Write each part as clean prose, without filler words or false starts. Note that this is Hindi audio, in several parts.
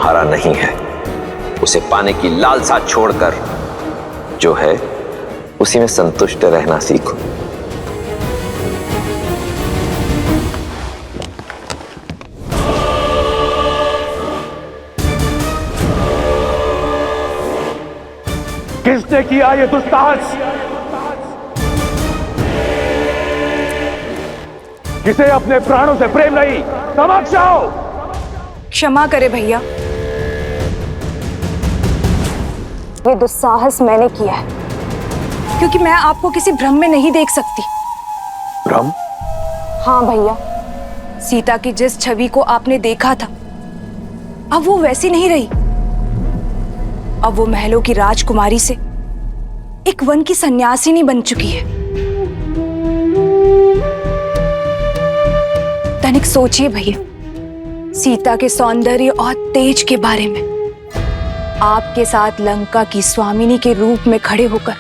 तुम्हारा नहीं है। उसे पाने की लालसा छोड़कर जो है उसी में संतुष्ट रहना सीखो। किसने किया ये दुस्साहस? किसे अपने प्राणों से प्रेम नहीं? समक्ष आओ। क्षमा करे भैया, ये दुस्साहस मैंने किया है क्योंकि मैं आपको किसी भ्रम में नहीं देख सकती। भ्रम? हाँ भैया, सीता की जिस छवि को आपने देखा था अब वो वैसी नहीं रही। अब वो महलों की राजकुमारी से एक वन की सन्यासिनी बन चुकी है। तनिक सोचिए भैया, सीता के सौंदर्य और तेज के बारे में। आपके साथ लंका की स्वामिनी के रूप में खड़े होकर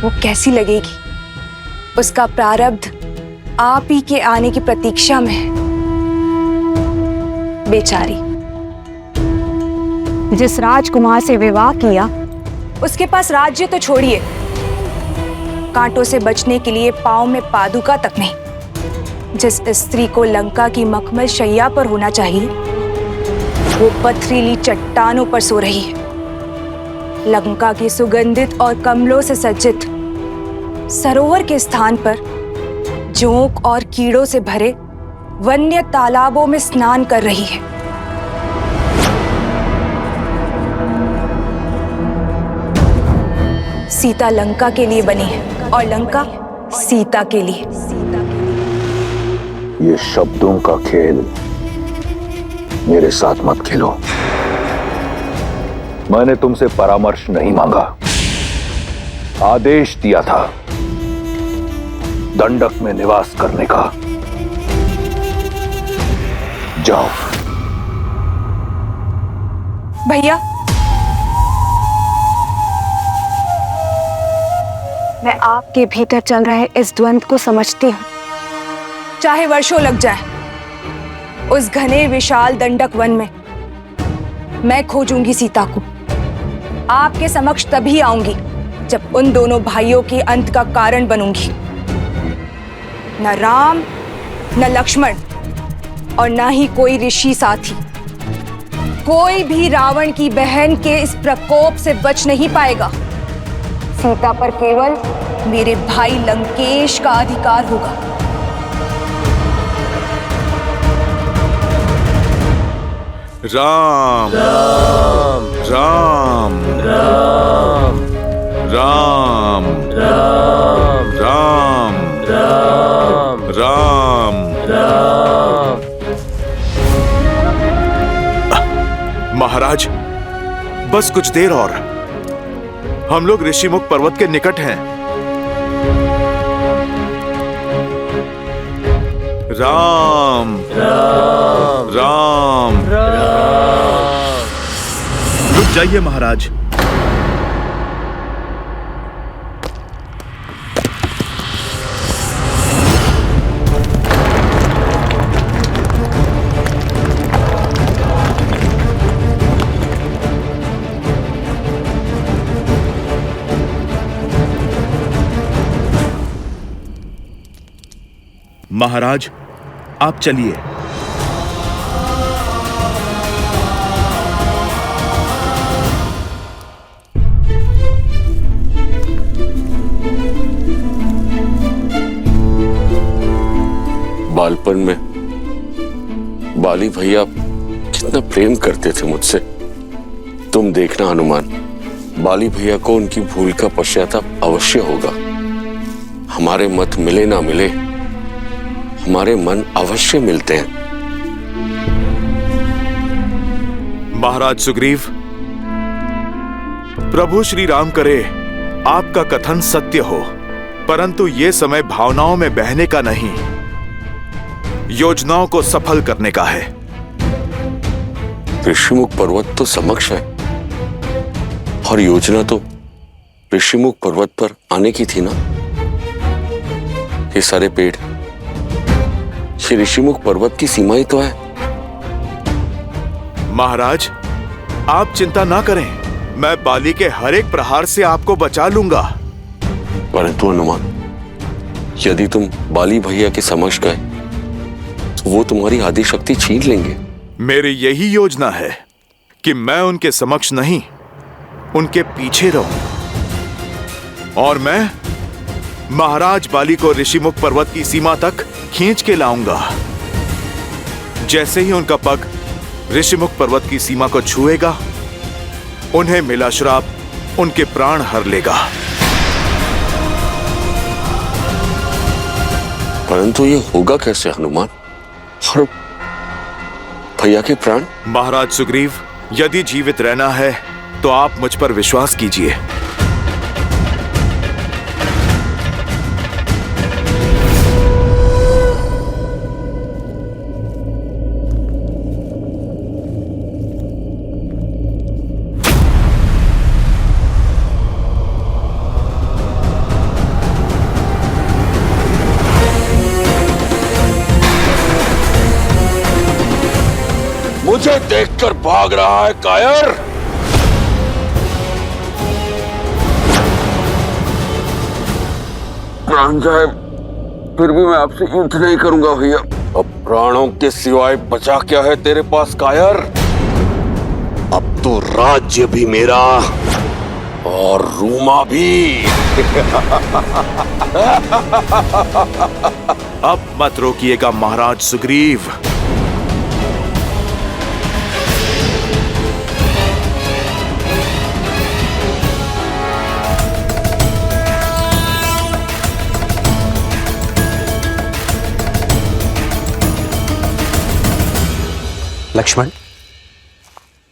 वो कैसी लगेगी? उसका प्रारब्ध आप ही के आने की प्रतीक्षा में है। बेचारी, जिस राजकुमार से विवाह किया उसके पास राज्य तो छोड़िए, कांटों से बचने के लिए पांव में पादुका तक नहीं। जिस स्त्री को लंका की मखमल शैया पर होना चाहिए वो पथरीली चट्टानों पर सो रही है। लंका की सुगंधित और कमलों से सज्जित सरोवर के स्थान पर जोंक और कीड़ों से भरे वन्य तालाबों में स्नान कर रही है। सीता लंका के लिए बनी है और लंका सीता के लिए। ये शब्दों का खेल मेरे साथ मत खेलो। मैंने तुमसे परामर्श नहीं मांगा, आदेश दिया था दंडक में निवास करने का। जाओ। भैया, मैं आपके भीतर चल रहे इस द्वंद को समझती हूँ। चाहे वर्षों लग जाए, उस घने विशाल दंडक वन में मैं खोजूंगी सीता को। आपके समक्ष तभी आऊंगी जब उन दोनों भाइयों के अंत का कारण बनूंगी। न राम, न लक्ष्मण और न ही कोई ऋषि साथी, कोई भी रावण की बहन के इस प्रकोप से बच नहीं पाएगा। सीता पर केवल मेरे भाई लंकेश का अधिकार होगा। राम राम राम राम राम राम राम राम राम। महाराज, बस कुछ देर और, हम लोग ऋषिमुख पर्वत के निकट हैं। राम राम राम राम। रुक जाइए महाराज। महाराज, आप चलिए। बालपन में बाली भैया कितना प्रेम करते थे मुझसे। तुम देखना हनुमान, बाली भैया को उनकी भूल का पश्चाताप अवश्य होगा। हमारे मत मिले ना मिले, हमारे मन अवश्य मिलते हैं। महाराज सुग्रीव, प्रभु श्री राम करे आपका कथन सत्य हो, परंतु ये समय भावनाओं में बहने का नहीं, योजनाओं को सफल करने का है। ऋषिमुख पर्वत तो समक्ष है और योजना तो ऋषिमुख पर्वत पर आने की थी ना। ये सारे पेड़, ये ऋषिमुख पर्वत की सीमा ही तो है। महाराज, आप चिंता ना करें, मैं बाली के हर एक प्रहार से आपको बचा लूंगा। परंतु हनुमान, यदि तुम बाली भैया के समक्ष गए तो वो तुम्हारी आदि शक्ति छीन लेंगे। मेरी यही योजना है कि मैं उनके समक्ष नहीं, उनके पीछे रहूं और मैं महाराज बाली को ऋषिमुख पर्वत की सीमा तक खींच के लाऊंगा। जैसे ही उनका पग ऋषिमुख पर्वत की सीमा को छुएगा, उन्हें मिला श्राप उनके प्राण हर लेगा। परंतु ये होगा कैसे हनुमान? और भैया के प्राण? महाराज सुग्रीव, यदि जीवित रहना है तो आप मुझ पर विश्वास कीजिए। मुझे देखकर भाग रहा है कायर? प्राण जाए फिर भी मैं आपसे युद्ध नहीं करूंगा भैया। अब प्राणों के सिवाय बचा क्या है तेरे पास कायर? अब तो राज्य भी मेरा और रूमा भी। अब मत रोकिएगा महाराज सुग्रीव। लक्ष्मण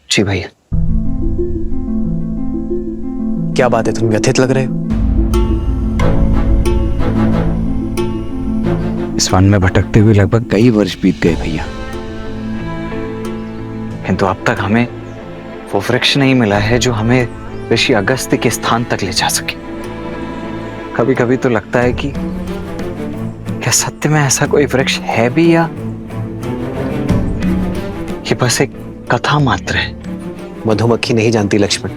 जी भैया, क्या बात है, तुम व्यथित लग रहे हो? इस वन में भटकते हुए लगभग कई वर्ष बीत गए भैया, किंतु अब तक हमें वो वृक्ष नहीं मिला है जो हमें ऋषि अगस्त्य के स्थान तक ले जा सके। कभी कभी तो लगता है कि क्या सत्य में ऐसा कोई वृक्ष है भी, या ये बस एक कथा मात्र है? मधुमक्खी नहीं जानती लक्ष्मण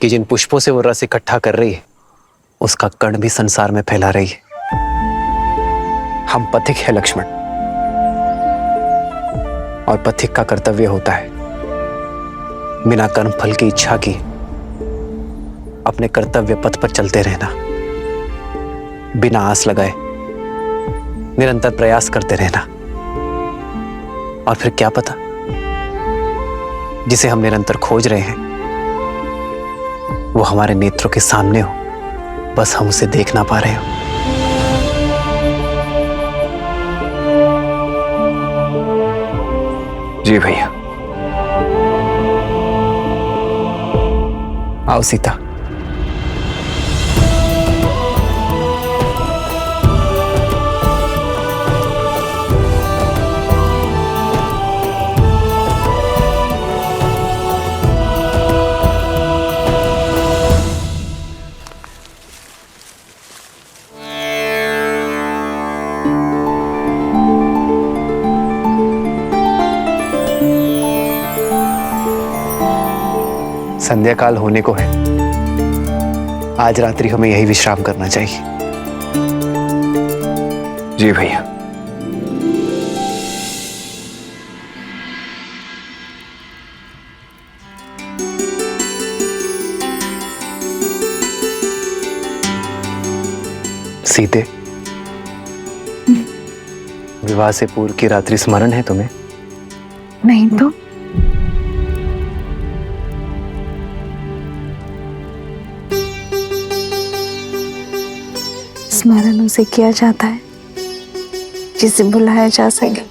कि जिन पुष्पों से वो रस इकट्ठा कर रही है उसका कण भी संसार में फैला रही है। हम पथिक है लक्ष्मण, और पथिक का कर्तव्य होता है बिना कर्म फल की इच्छा की अपने कर्तव्य पथ पर चलते रहना, बिना आस लगाए निरंतर प्रयास करते रहना। और फिर क्या पता, जिसे हम निरंतर खोज रहे हैं वो हमारे नेत्रों के सामने हो, बस हम उसे देख ना पा रहे हो। जी भैया। आओ सीता। संध्या काल होने को है, आज रात्रि हमें यही विश्राम करना चाहिए। जी भैया। सीते, विवाह से पूर्व की रात्रि स्मरण है तुम्हें? नहीं तो स्मरण उसे किया जाता है जिसे बुलाया जा सके,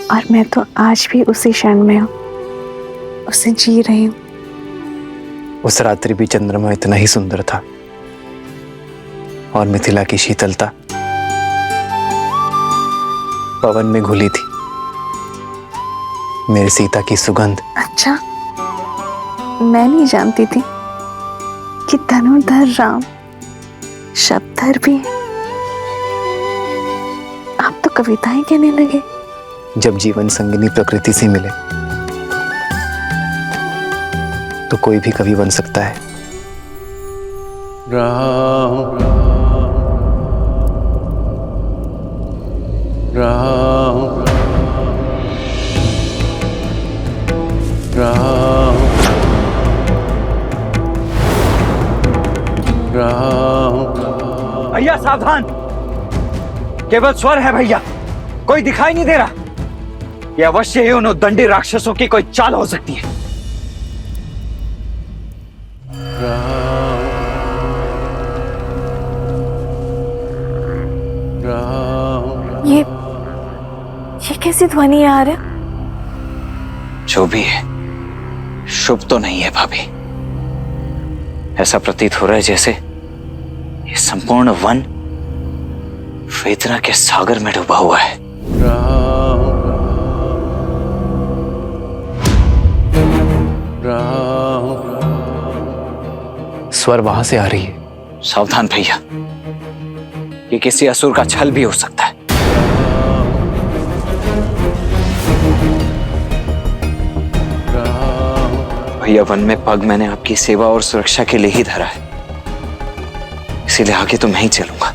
और मैं तो आज भी उसी क्षण में हूं, उसे जी रही हूं। उस रात्रि भी चंद्रमा इतना ही सुंदर था, और मिथिला की शीतलता पवन में घुली थी। मेरी सीता की सुगंध। अच्छा, मैं नहीं जानती थी कि धनुर्धर राम शब्दधर भी है। आप तो कविताएं कहने लगे। जब जीवन संगिनी प्रकृति से मिले तो कोई भी कवि बन सकता है। राम राम राम राम। भैया सावधान, केवल स्वर है भैया, कोई दिखाई नहीं दे रहा। ये अवश्य ही उन उद्दंडी राक्षसों की कोई चाल हो सकती है। ये कैसी ध्वनि आ रहा है? जो भी है, शुभ तो नहीं है भाभी। ऐसा प्रतीत हो रहा है जैसे ये संपूर्ण वन वेदना के सागर में डूबा हुआ है। स्वर वहां से आ रही है। सावधान भैया, ये किसी असुर का छल भी हो सकता है। भैया, वन में पग मैंने आपकी सेवा और सुरक्षा के लिए ही धरा है, इसीलिए आगे तो मैं ही चलूंगा।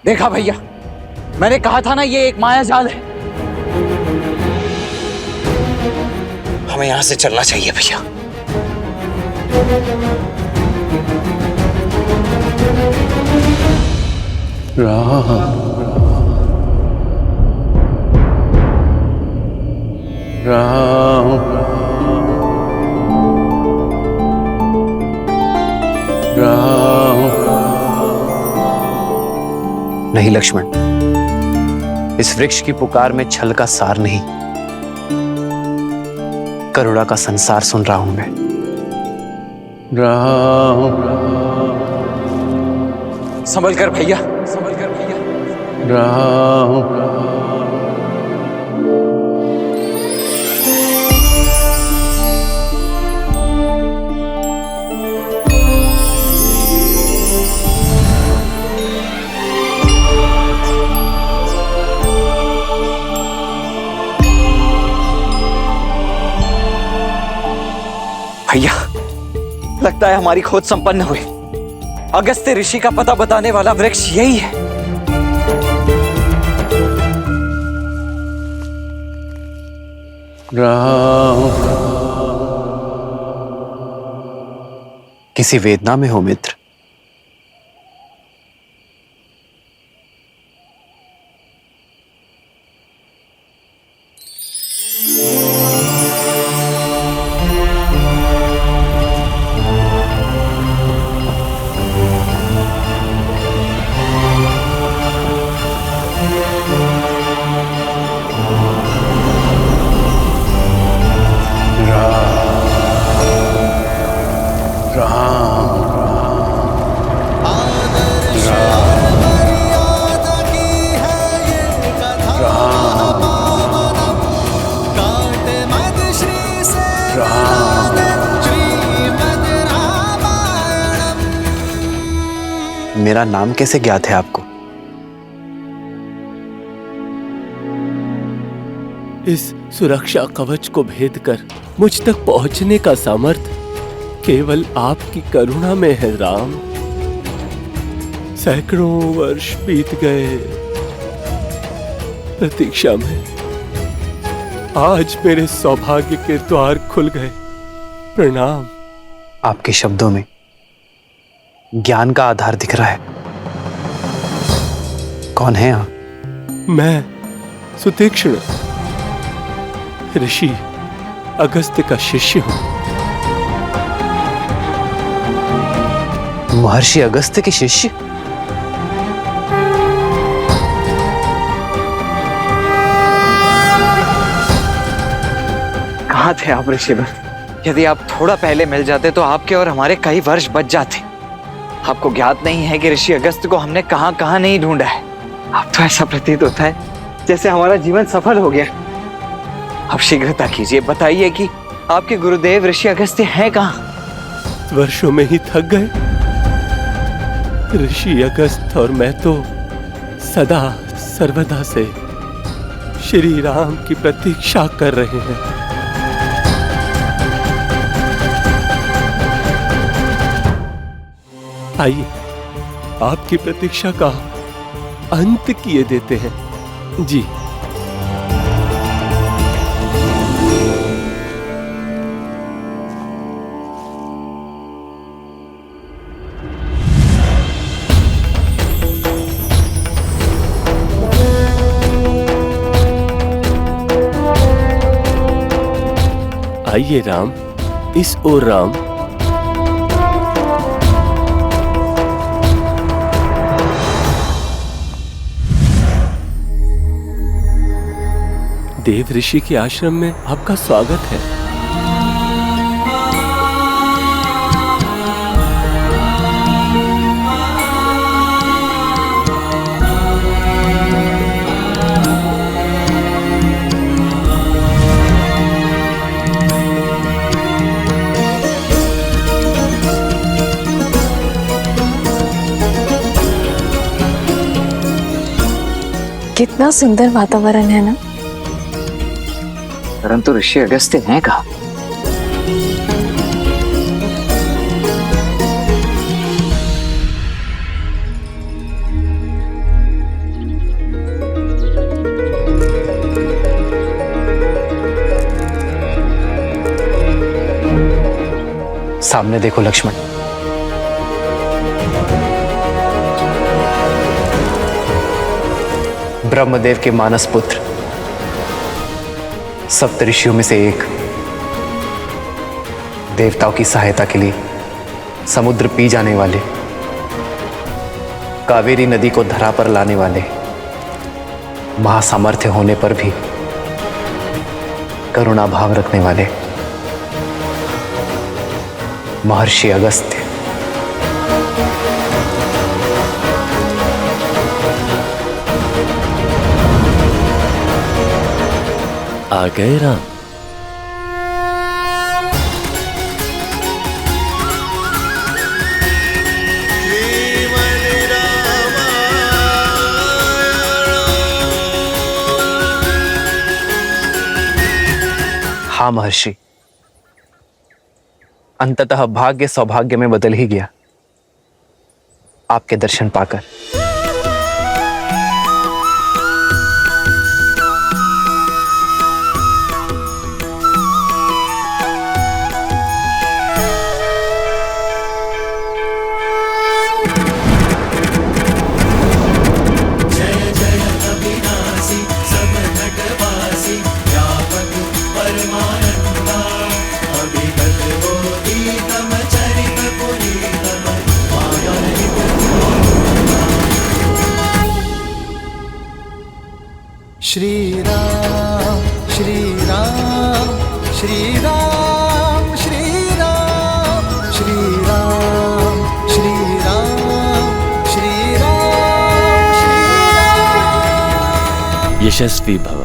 देखा भैया, मैंने कहा था ना ये एक माया जाल है। हमें यहां से चलना चाहिए भैया। राम राम राम। नहीं लक्ष्मण, इस वृक्ष की पुकार में छल का सार नहीं, करुणा का संसार सुन रहा हूं मैं। राम संभल कर भैया, संभल कर भैया। राम भैया, लगता है हमारी खोज संपन्न हुई। अगस्त्य ऋषि का पता बताने वाला वृक्ष यही है। राम किसी वेदना में हो मित्र। मेरा नाम कैसे ज्ञात है आपको? इस सुरक्षा कवच को भेद कर मुझ तक पहुंचने का सामर्थ्य केवल आपकी करुणा में है राम। सैकड़ों वर्ष बीत गए प्रतीक्षा में, आज मेरे सौभाग्य के द्वार खुल गए। प्रणाम। आपके शब्दों में ज्ञान का आधार दिख रहा है। कौन है आप? मैं सुतीक्ष्ण, ऋषि अगस्त्य का शिष्य हूं। महर्षि अगस्त्य के शिष्य? कहाँ थे आप ऋषिवर? यदि आप थोड़ा पहले मिल जाते तो आपके और हमारे कई वर्ष बच जाते। आपको ज्ञात नहीं है कि ऋषि अगस्त को हमने कहां कहां नहीं ढूंढा है। अब तो ऐसा प्रतीत होता है जैसे हमारा जीवन सफल हो गया। अब शीघ्रता कीजिए, बताइए कि आपके गुरुदेव ऋषि अगस्त्य हैं कहां? वर्षों में ही थक गए। ऋषि अगस्त और मैं तो सदा सर्वदा से श्री राम की प्रतीक्षा कर रहे हैं। आइए आपकी प्रतीक्षा का अंत किए देते हैं। जी आइए राम, इस ओर राम। देव ऋषि के आश्रम में आपका स्वागत है। कितना सुंदर वातावरण है ना। परंतु ऋषि अगस्त्य हैं कहां? सामने देखो लक्ष्मण, ब्रह्मदेव के मानस पुत्र, सप्तऋषियों में से एक, देवताओं की सहायता के लिए समुद्र पी जाने वाले, कावेरी नदी को धरा पर लाने वाले, महासामर्थ्य होने पर भी करुणा भाव रखने वाले महर्षि अगस्त्य। आ गए राम। हाँ महर्षि, अंततः भाग्य सौभाग्य में बदल ही गया आपके दर्शन पाकर। श्री राम श्री राम श्री राम श्री राम श्री राम श्री राम श्री राम श्री राम। यशस्वी भव।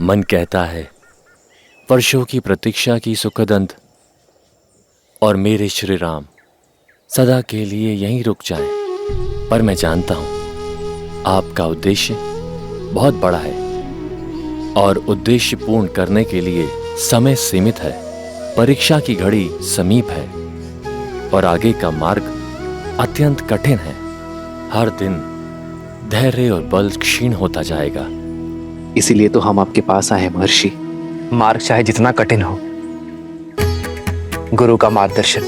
मन कहता है वर्षों की प्रतीक्षा की सुखद अंत और मेरे श्री राम सदा के लिए यहीं रुक जाएं। पर मैं जानता हूं आपका उद्देश्य बहुत बड़ा है और उद्देश्य पूर्ण करने के लिए समय सीमित है। परीक्षा की घड़ी समीप है और आगे का मार्ग अत्यंत कठिन है। हर दिन धैर्य और बल क्षीण होता जाएगा। इसीलिए तो हम आपके पास आए हैं महर्षि। मार्ग चाहे जितना कठिन हो, गुरु का मार्गदर्शन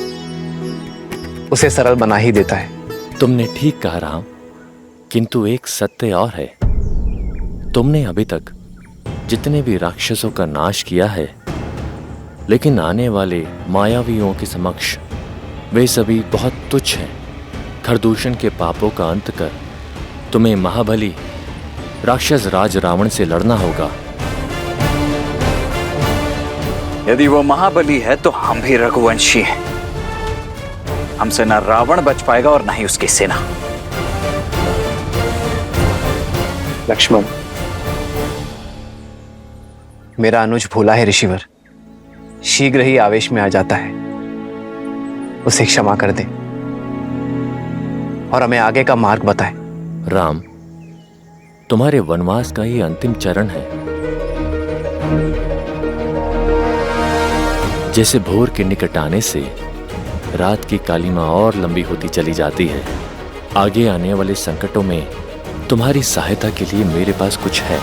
उसे सरल बना ही देता है। तुमने ठीक कहा राम, किंतु एक सत्य और है। तुमने अभी तक जितने भी राक्षसों का नाश किया है, लेकिन आने वाले मायावियों के समक्ष वे सभी बहुत तुच्छ हैं। खरदूषण के पापों का अंत कर तुम्हें महाबली राक्षस राज रावण से लड़ना होगा। यदि वो महाबली है तो हम भी रघुवंशी हैं। हमसे ना रावण बच पाएगा और ना ही उसकी सेना। लक्ष्मण, मेरा अनुज भूला है ऋषिवर, शीघ्र ही आवेश में आ जाता है। उसे क्षमा कर दे और हमें आगे का मार्ग बताए। राम, तुम्हारे वनवास का ही अंतिम चरण है। जैसे भोर के निकट आने से रात की कालिमा और लंबी होती चली जाती है, आगे आने वाले संकटों में तुम्हारी सहायता के लिए मेरे पास कुछ है।